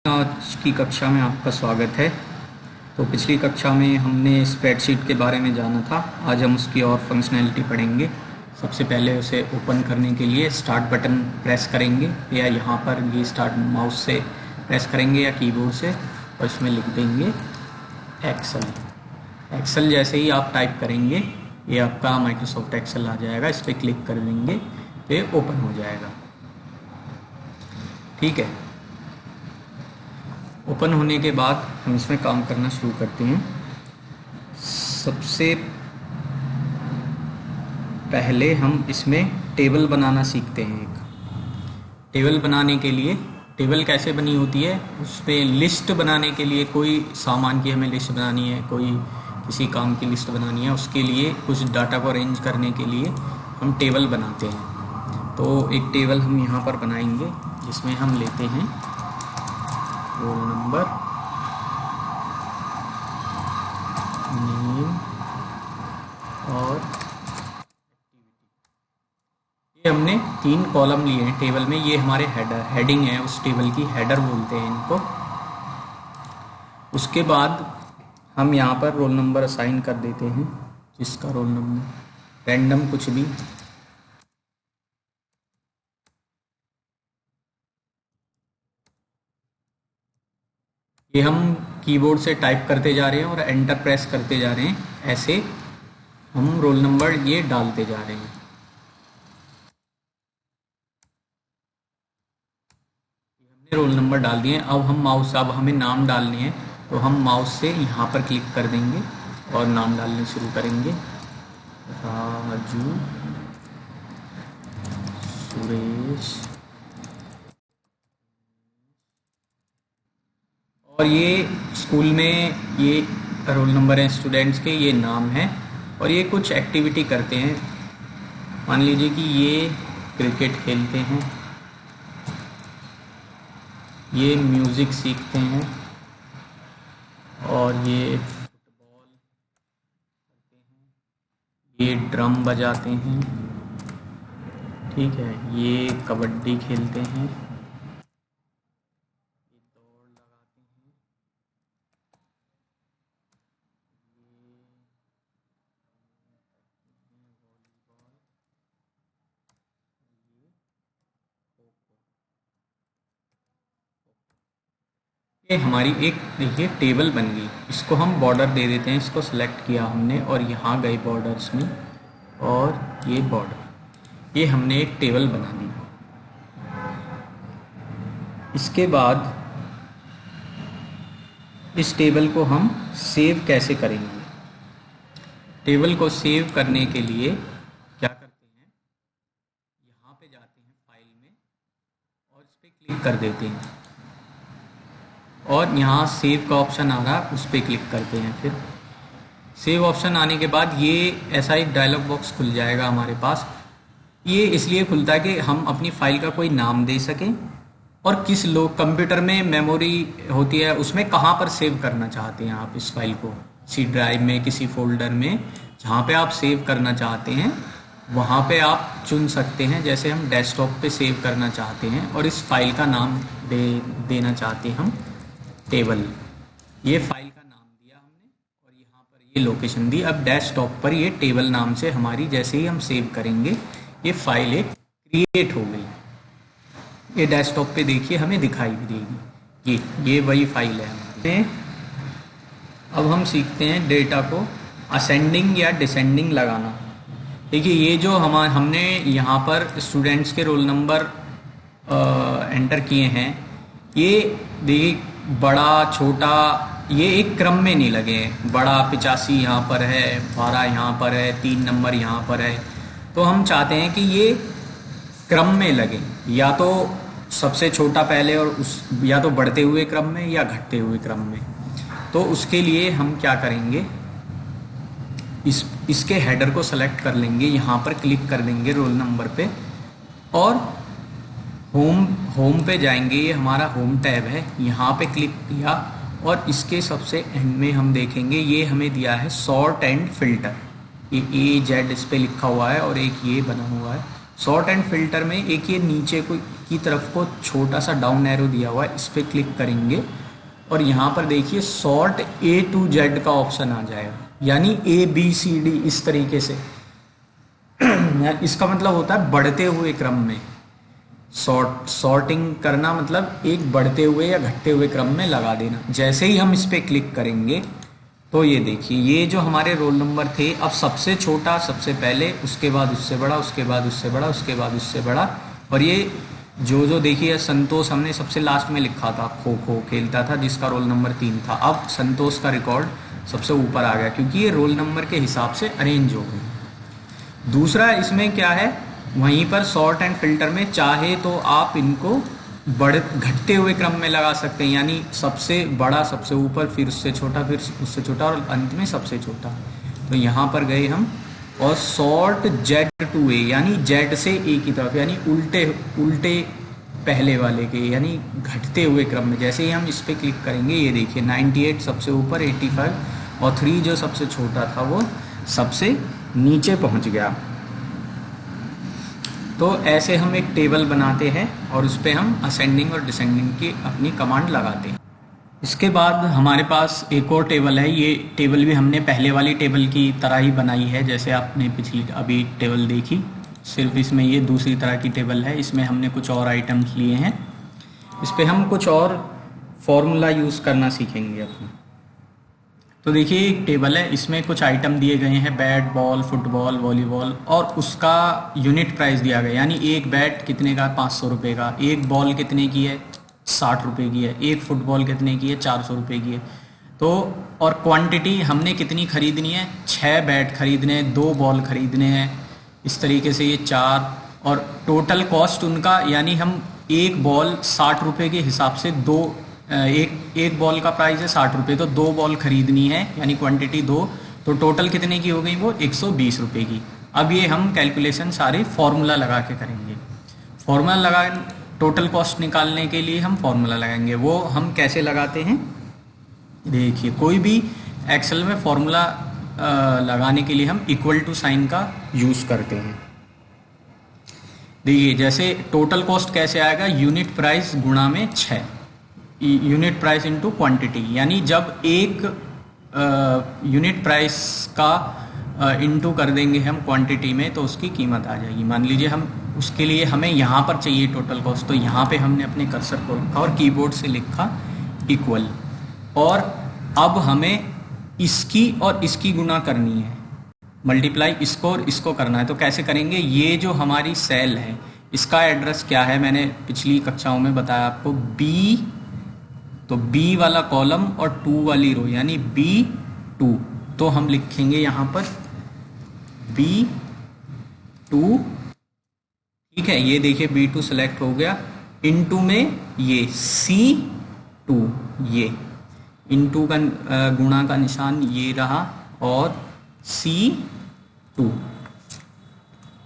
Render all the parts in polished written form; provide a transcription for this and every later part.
आज की कक्षा में आपका स्वागत है। तो पिछली कक्षा में हमने स्प्रेडशीट के बारे में जाना था। आज हम उसकी और फंक्शनैलिटी पढ़ेंगे। सबसे पहले उसे ओपन करने के लिए स्टार्ट बटन प्रेस करेंगे या यहाँ पर ये स्टार्ट माउस से प्रेस करेंगे या कीबोर्ड से और इसमें लिख देंगे एक्सेल। एक्सेल जैसे ही आप टाइप करेंगे ये आपका माइक्रोसॉफ्ट एक्सेल आ जाएगा। इस पर क्लिक कर देंगे तो ये ओपन हो जाएगा। ठीक है, ओपन होने के बाद हम इसमें काम करना शुरू करते हैं। सबसे पहले हम इसमें टेबल बनाना सीखते हैं। एक टेबल बनाने के लिए, टेबल कैसे बनी होती है, उस पर लिस्ट बनाने के लिए कोई सामान की हमें लिस्ट बनानी है, कोई किसी काम की लिस्ट बनानी है, उसके लिए कुछ डाटा को अरेंज करने के लिए हम टेबल बनाते हैं। तो एक टेबल हम यहाँ पर बनाएंगे जिसमें हम लेते हैं रोल नंबर, नेम और ये हमने 3 कॉलम लिए हैं टेबल में। ये हमारे हेडिंग है, उस टेबल की हेडर बोलते हैं इनको। उसके बाद हम यहाँ पर रोल नंबर असाइन कर देते हैं, जिसका रोल नंबर रैंडम कुछ भी। ये हम कीबोर्ड से टाइप करते जा रहे हैं और एंटर प्रेस करते जा रहे हैं। ऐसे हम रोल नंबर ये डालते जा रहे हैं। हमने रोल नंबर डाल दिए। अब हम माउस, अब हमें नाम डालने हैं तो हम माउस से यहाँ पर क्लिक कर देंगे और नाम डालने शुरू करेंगे। राजू, सुरेश। और ये स्कूल में ये रोल नंबर है स्टूडेंट्स के, ये नाम है। और ये कुछ एक्टिविटी करते हैं। मान लीजिए कि ये क्रिकेट खेलते हैं, ये म्यूज़िक सीखते हैं और ये फुटबॉल करते हैं, ये ड्रम बजाते हैं। ठीक है, ये कबड्डी खेलते हैं, ये हमारी एक देखिए टेबल बन गई। इसको हम बॉर्डर दे देते हैं। इसको सेलेक्ट किया हमने और यहाँ गए बॉर्डर्स में और ये बॉर्डर, ये हमने एक टेबल बना दी। इसके बाद इस टेबल को हम सेव कैसे करेंगे। टेबल को सेव करने के लिए क्या करते हैं, यहाँ पे जाते हैं फाइल में और इस पर क्लिक कर देते हैं और यहाँ सेव का ऑप्शन आ रहा है, उस पर क्लिक करते हैं। फिर सेव ऑप्शन आने के बाद ये ऐसा एक डायलॉग बॉक्स खुल जाएगा हमारे पास। ये इसलिए खुलता है कि हम अपनी फ़ाइल का कोई नाम दे सकें और किस लोग कंप्यूटर में मेमोरी होती है उसमें कहाँ पर सेव करना चाहते हैं आप इस फाइल को। सी ड्राइव में, किसी फोल्डर में, जहाँ पे आप सेव करना चाहते हैं वहाँ पे आप चुन सकते हैं। जैसे हम डेस्कटॉप पे सेव करना चाहते हैं और इस फाइल का नाम देना चाहते हैं हम टेबल। ये फाइल का नाम दिया हमने और यहाँ पर ये लोकेशन दी। अब डेस्कटॉप पर ये टेबल नाम से हमारी, जैसे ही हम सेव करेंगे ये फाइल एक क्रिएट हो गई। ये डेस्कटॉप पे देखिए हमें दिखाई भी देगी। ये वही फाइल है हमारे। अब हम सीखते हैं डेटा को असेंडिंग या डिसेंडिंग लगाना। देखिए ये जो हमने यहाँ पर स्टूडेंट्स के रोल नंबर एंटर किए हैं, ये देखिए बड़ा छोटा, ये एक क्रम में नहीं लगे हैं। बड़ा 85 यहाँ पर है, 12 यहाँ पर है, 3 नंबर यहाँ पर है। तो हम चाहते हैं कि ये क्रम में लगे, या तो सबसे छोटा पहले और या तो बढ़ते हुए क्रम में या घटते हुए क्रम में। तो उसके लिए हम क्या करेंगे, इसके हेडर को सेलेक्ट कर लेंगे, यहाँ पर क्लिक कर देंगे रोल नंबर पे और होम पे जाएंगे। ये हमारा होम टैब है, यहाँ पे क्लिक किया और इसके सबसे एंड में हम देखेंगे ये हमें दिया है सॉर्ट एंड फिल्टर। ये AZ इस पे लिखा हुआ है और एक ये बना हुआ है सॉर्ट एंड फिल्टर में एक ये नीचे की तरफ को छोटा सा डाउन एरो दिया हुआ है, इस पर क्लिक करेंगे और यहाँ पर देखिए सॉर्ट A to Z का ऑप्शन आ जाएगा, यानी ABCD इस तरीके से। इसका मतलब होता है बढ़ते हुए क्रम में सॉर्टिंग करना, मतलब एक बढ़ते हुए या घटते हुए क्रम में लगा देना। जैसे ही हम इस पर क्लिक करेंगे तो ये देखिए ये जो हमारे रोल नंबर थे, अब सबसे छोटा सबसे पहले, उसके बाद उससे बड़ा, उसके बाद उससे बड़ा, उसके बाद उससे बड़ा, और ये जो देखिए संतोष हमने सबसे लास्ट में लिखा था, खो खो खेलता था जिसका रोल नंबर 3 था, अब संतोष का रिकॉर्ड सबसे ऊपर आ गया क्योंकि ये रोल नंबर के हिसाब से अरेंज हो गई। दूसरा इसमें क्या है, वहीं पर सॉर्ट एंड फिल्टर में चाहे तो आप इनको घटते हुए क्रम में लगा सकते हैं, यानी सबसे बड़ा सबसे ऊपर, फिर उससे छोटा, फिर उससे छोटा और अंत में सबसे छोटा। तो यहाँ पर गए हम और सॉर्ट Z to A, यानी Z से A की तरफ, यानी उल्टे पहले वाले के, यानी घटते हुए क्रम में। जैसे ही हम इस पर क्लिक करेंगे ये देखिए 98 सबसे ऊपर, 85 और 3 जो सबसे छोटा था वो सबसे नीचे पहुँच गया। तो ऐसे हम एक टेबल बनाते हैं और उस पर हम असेंडिंग और डिसेंडिंग की अपनी कमांड लगाते हैं। इसके बाद हमारे पास एक और टेबल है, ये टेबल भी हमने पहले वाली टेबल की तरह ही बनाई है, जैसे आपने पिछली अभी टेबल देखी, सिर्फ इसमें ये दूसरी तरह की टेबल है। इसमें हमने कुछ और आइटम्स लिए हैं, इस पर हम कुछ और फॉर्मूला यूज़ करना सीखेंगे अपने। तो देखिए एक टेबल है, इसमें कुछ आइटम दिए गए हैं, बैट, बॉल, फुटबॉल, वॉलीबॉल, और उसका यूनिट प्राइस दिया गया, यानी एक बैट कितने का, 500 रुपये का, एक बॉल कितने की है, 60 रुपये की है, एक फुटबॉल कितने की है, 400 रुपये की है। तो और क्वांटिटी हमने कितनी खरीदनी है, 6 बैट खरीदने हैं, 2 बॉल खरीदने हैं, इस तरीके से ये 4, और टोटल कॉस्ट उनका, यानी हम एक बॉल 60 रुपये के हिसाब से एक बॉल का प्राइस है 60 रुपये, तो 2 बॉल खरीदनी है, यानी क्वांटिटी 2, तो टोटल कितने की हो गई वो 120 रुपये की। अब ये हम कैलकुलेशन सारे फार्मूला लगा के करेंगे। फार्मूला लगा टोटल कॉस्ट निकालने के लिए हम फार्मूला लगाएंगे, वो हम कैसे लगाते हैं देखिए। कोई भी एक्सेल में फार्मूला लगाने के लिए हम इक्वल टू साइन का यूज़ करते हैं। देखिए जैसे टोटल कॉस्ट कैसे आएगा, यूनिट प्राइस गुणा में 6, यूनिट प्राइस इनटू क्वांटिटी, यानी जब एक यूनिट प्राइस का इनटू कर देंगे हम क्वांटिटी में तो उसकी कीमत आ जाएगी। मान लीजिए हम उसके लिए हमें यहाँ पर चाहिए टोटल कॉस्ट, तो यहाँ पे हमने अपने कर्सर को रखा और कीबोर्ड से लिखा इक्वल, और अब हमें इसकी और इसकी गुणा करनी है, मल्टीप्लाई इसको और इसको करना है। तो कैसे करेंगे, ये जो हमारी सेल है इसका एड्रेस क्या है, मैंने पिछली कक्षाओं में बताया आपको, B, तो B वाला कॉलम और 2 वाली रो, यानी B2, तो हम लिखेंगे यहाँ पर B2, ठीक है। ये देखिए B2 सेलेक्ट हो गया, इनटू में ये C2, ये इनटू का गुणा का निशान ये रहा, और C2,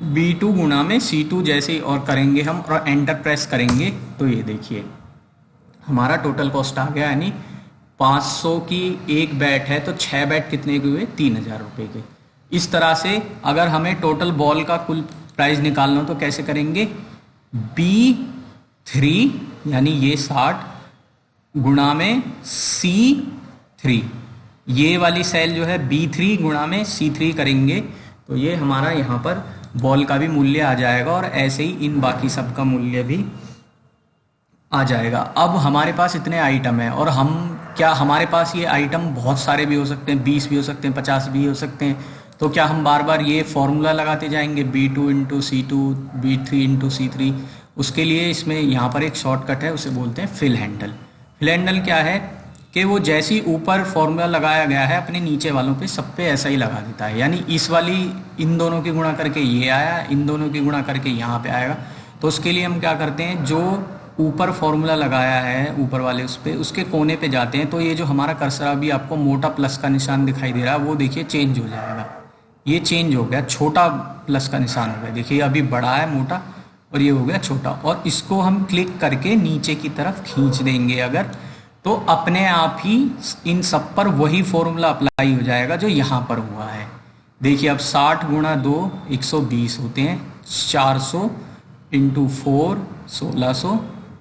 B2 गुणा में C2 जैसे और करेंगे हम और एंटर प्रेस करेंगे तो ये देखिए हमारा टोटल कॉस्ट आ गया, यानी 500 की एक बैट है तो 6 बैट कितने के हुए, 3000 रुपये के। इस तरह से अगर हमें टोटल बॉल का कुल प्राइस निकालना हो तो कैसे करेंगे, B3 यानी ये 60 गुणा में C3, ये वाली सेल जो है B3 गुणा में C3 करेंगे तो ये हमारा यहाँ पर बॉल का भी मूल्य आ जाएगा, और ऐसे ही इन बाकी सब का मूल्य भी आ जाएगा। अब हमारे पास इतने आइटम हैं और हम क्या, हमारे पास ये आइटम बहुत सारे भी हो सकते हैं, 20 भी हो सकते हैं, 50 भी हो सकते हैं, तो क्या हम बार बार ये फॉर्मूला लगाते जाएंगे B2 into C2, B3 into C3? उसके लिए इसमें यहाँ पर एक शॉर्टकट है, उसे बोलते हैं फिल हैंडल। फिल हैंडल क्या है कि वो जैसी ऊपर फॉर्मूला लगाया गया है अपने नीचे वालों पे सब पे ऐसा ही लगा देता है, यानी इस वाली इन दोनों की गुणा करके ये आया, इन दोनों की गुणा करके यहाँ पे आएगा। तो उसके लिए हम क्या करते हैं, जो ऊपर फॉर्मूला लगाया है ऊपर वाले उस पे, उसके कोने पे जाते हैं, तो ये जो हमारा कर्सर अभी आपको मोटा प्लस का निशान दिखाई दे रहा है वो देखिए चेंज हो जाएगा, ये चेंज हो गया, छोटा प्लस का निशान हो गया, देखिए अभी बड़ा है मोटा और ये हो गया छोटा, और इसको हम क्लिक करके नीचे की तरफ खींच देंगे अगर, तो अपने आप ही इन सब पर वही फॉर्मूला अप्लाई हो जाएगा जो यहाँ पर हुआ है। देखिए अब 60 गुणा 2 120 होते हैं, 400 इंटू 4 1600,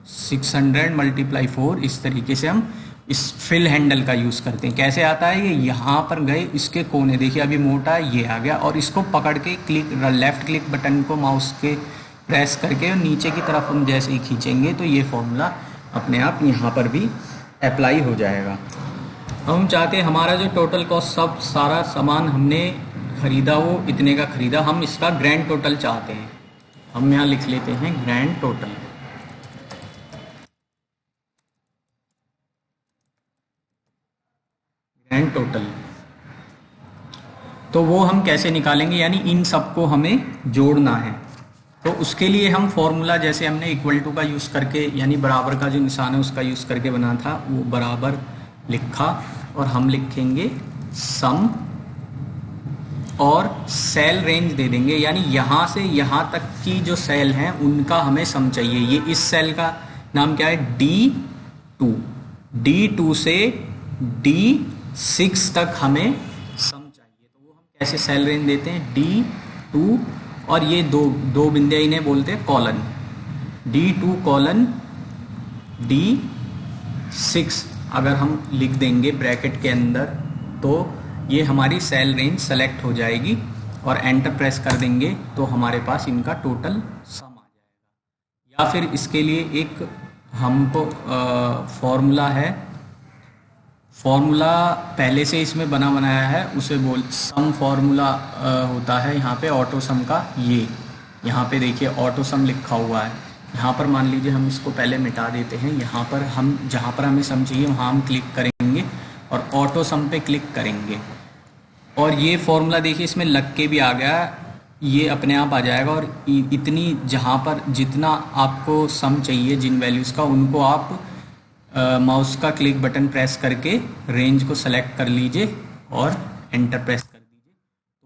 600 मल्टीप्लाई 4। इस तरीके से हम इस फिल हैंडल का यूज़ करते हैं। कैसे आता है ये, यहाँ पर गए इसके कोने, देखिए अभी मोटा ये आ गया, और इसको पकड़ के क्लिक लेफ़्ट क्लिक बटन को माउस के प्रेस करके और नीचे की तरफ हम जैसे ही खींचेंगे तो ये फॉर्मूला अपने आप यहाँ पर भी अप्लाई हो जाएगा। हम चाहते हैं हमारा जो टोटल कॉस्ट सब सारा सामान हमने खरीदा वो इतने का खरीदा, हम इसका ग्रैंड टोटल चाहते हैं। हम यहाँ लिख लेते हैं ग्रैंड टोटल। ग्रैंड टोटल तो वो हम कैसे निकालेंगे, यानी इन सबको हमें जोड़ना है। तो उसके लिए हम फॉर्मूला जैसे हमने इक्वल टू का यूज़ करके, यानी बराबर का जो निशान है उसका यूज़ करके बना था, वो बराबर लिखा, और हम लिखेंगे सम और सेल रेंज दे देंगे, यानी यहाँ से यहाँ तक की जो सेल हैं उनका हमें सम चाहिए। ये इस सेल का नाम क्या है, D2, D2 से D6 तक हमें सम चाहिए। तो वो हम कैसे सेल रेंज देते हैं, D2, और ये दो बिंदे इन्हें बोलते हैं कॉलन, D2 कॉलन D6 अगर हम लिख देंगे ब्रैकेट के अंदर, तो ये हमारी सेल रेंज सेलेक्ट हो जाएगी, और एंटर प्रेस कर देंगे तो हमारे पास इनका टोटल सम आ जाएगा। या फिर इसके लिए एक हमको फॉर्मूला है, फॉर्मूला पहले से इसमें बनाया है, उसे सम फॉर्मूला होता है यहाँ पे ऑटो सम का। ये यहाँ पे देखिए ऑटो सम लिखा हुआ है। यहाँ पर मान लीजिए हम इसको पहले मिटा देते हैं, यहाँ पर हम जहाँ पर हमें सम चाहिए वहाँ हम क्लिक करेंगे और ऑटो सम पे क्लिक करेंगे, और ये फॉर्मूला देखिए इसमें लग के भी आ गया, ये अपने आप आ जाएगा। और इतनी जहाँ पर जितना आपको सम चाहिए जिन वैल्यूज़ का, उनको आप माउस का क्लिक बटन प्रेस करके रेंज को सेलेक्ट कर लीजिए और एंटर प्रेस कर दीजिए,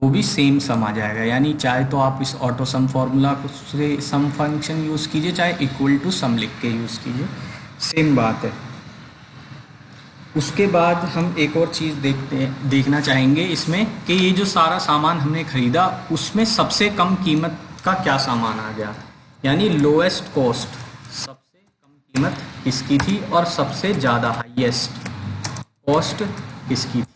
तो भी सेम सम आ जाएगा। यानी चाहे तो आप इस ऑटो सम फॉर्मूला से सम फंक्शन यूज़ कीजिए, चाहे इक्वल टू सम लिख के यूज़ कीजिए, सेम बात है। उसके बाद हम एक और चीज़ देखना चाहेंगे इसमें कि ये जो सारा सामान हमने ख़रीदा उसमें सबसे कम कीमत का क्या सामान आ गया, यानी लोएस्ट कॉस्ट, सबसे कम कीमत किसकी थी और सबसे ज़्यादा हाईएस्ट कॉस्ट किसकी थी।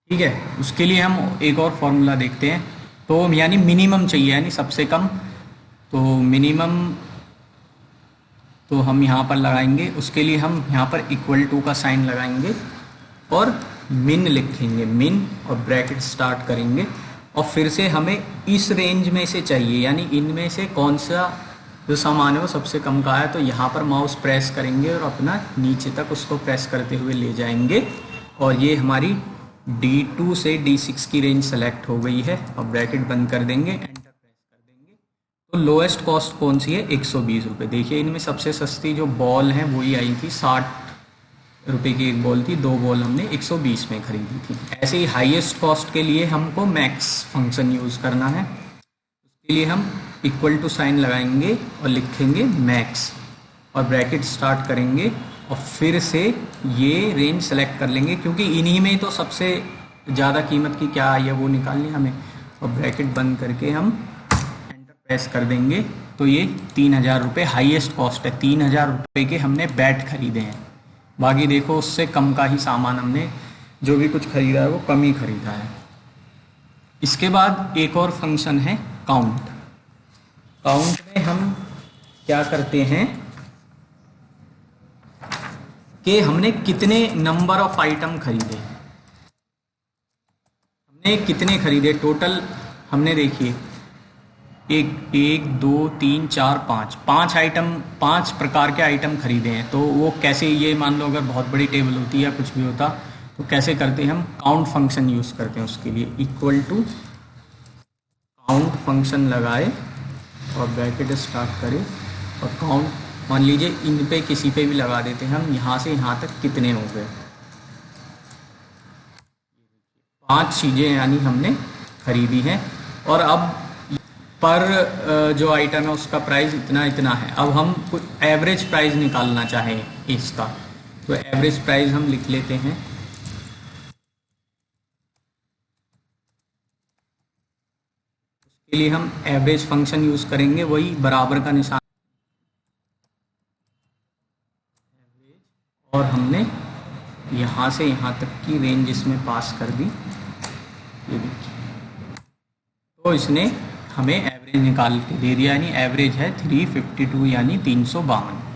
ठीक है, उसके लिए हम एक और फॉर्मूला देखते हैं। तो यानी मिनिमम चाहिए, यानी सबसे कम, तो मिनिमम तो हम यहाँ पर लगाएंगे। उसके लिए हम यहाँ पर इक्वल टू का साइन लगाएंगे और मिन लिखेंगे, मिन, और ब्रैकेट स्टार्ट करेंगे, और फिर से हमें इस रेंज में से चाहिए, यानी इनमें से कौन सा जो सामान है वो सबसे कम का है। तो यहाँ पर माउस प्रेस करेंगे और अपना नीचे तक उसको प्रेस करते हुए ले जाएंगे, और ये हमारी D2 से D6 की रेंज सेलेक्ट हो गई है, और ब्रैकेट बंद कर देंगे, एंटर प्रेस कर देंगे। तो लोएस्ट कॉस्ट कौन सी है, 120 रुपये। देखिए इनमें सबसे सस्ती जो बॉल है वही आई थी, 60 रुपये की एक बॉल थी, 2 बॉल हमने 120 में खरीदी थी। ऐसे ही हाईएस्ट कॉस्ट के लिए हमको मैक्स फंक्शन यूज़ करना है। उसके लिए हम इक्वल टू साइन लगाएंगे और लिखेंगे मैक्स, और ब्रैकेट स्टार्ट करेंगे, और फिर से ये रेंज सेलेक्ट कर लेंगे, क्योंकि इन्हीं में तो सबसे ज़्यादा कीमत की क्या आई है वो निकालनी हमें, और ब्रैकेट बंद करके हम एंटर प्रेस कर देंगे। तो ये 3000 रुपये हाईएस्ट कॉस्ट है, 3000 रुपये के हमने बैट खरीदे हैं। बाकी देखो उससे कम का ही सामान हमने जो भी कुछ खरीदा है वो कम ही खरीदा है। इसके बाद एक और फंक्शन है काउंट। काउंट में हम क्या करते हैं कि हमने कितने नंबर ऑफ आइटम खरीदे, हमने कितने खरीदे टोटल। हमने देखिए 1 2 3 4 5 आइटम, 5 प्रकार के आइटम खरीदे हैं। तो वो कैसे, ये मान लो अगर बहुत बड़ी टेबल होती या कुछ भी होता तो कैसे करते हैं, हम काउंट फंक्शन यूज़ करते हैं। उसके लिए इक्वल टू काउंट फंक्शन लगाए और ब्रैकेट स्टार्ट करें, और काउंट मान लीजिए इन पे किसी पे भी लगा देते हैं हम, यहाँ से यहाँ तक कितने हो गए, 5 चीज़ें यानी हमने खरीदी हैं। और अब पर जो आइटम है उसका प्राइस इतना इतना है। अब हम कुछ एवरेज प्राइस निकालना चाहें इसका, तो एवरेज प्राइस हम लिख लेते हैं के लिए हम एवरेज फंक्शन यूज़ करेंगे, वही बराबर का निशान, और हमने यहाँ से यहाँ तक की रेंज इसमें पास कर दी। ये देखिए, तो इसने हमें एवरेज निकाल के दे दिया, यानी एवरेज है 352 यानी 352।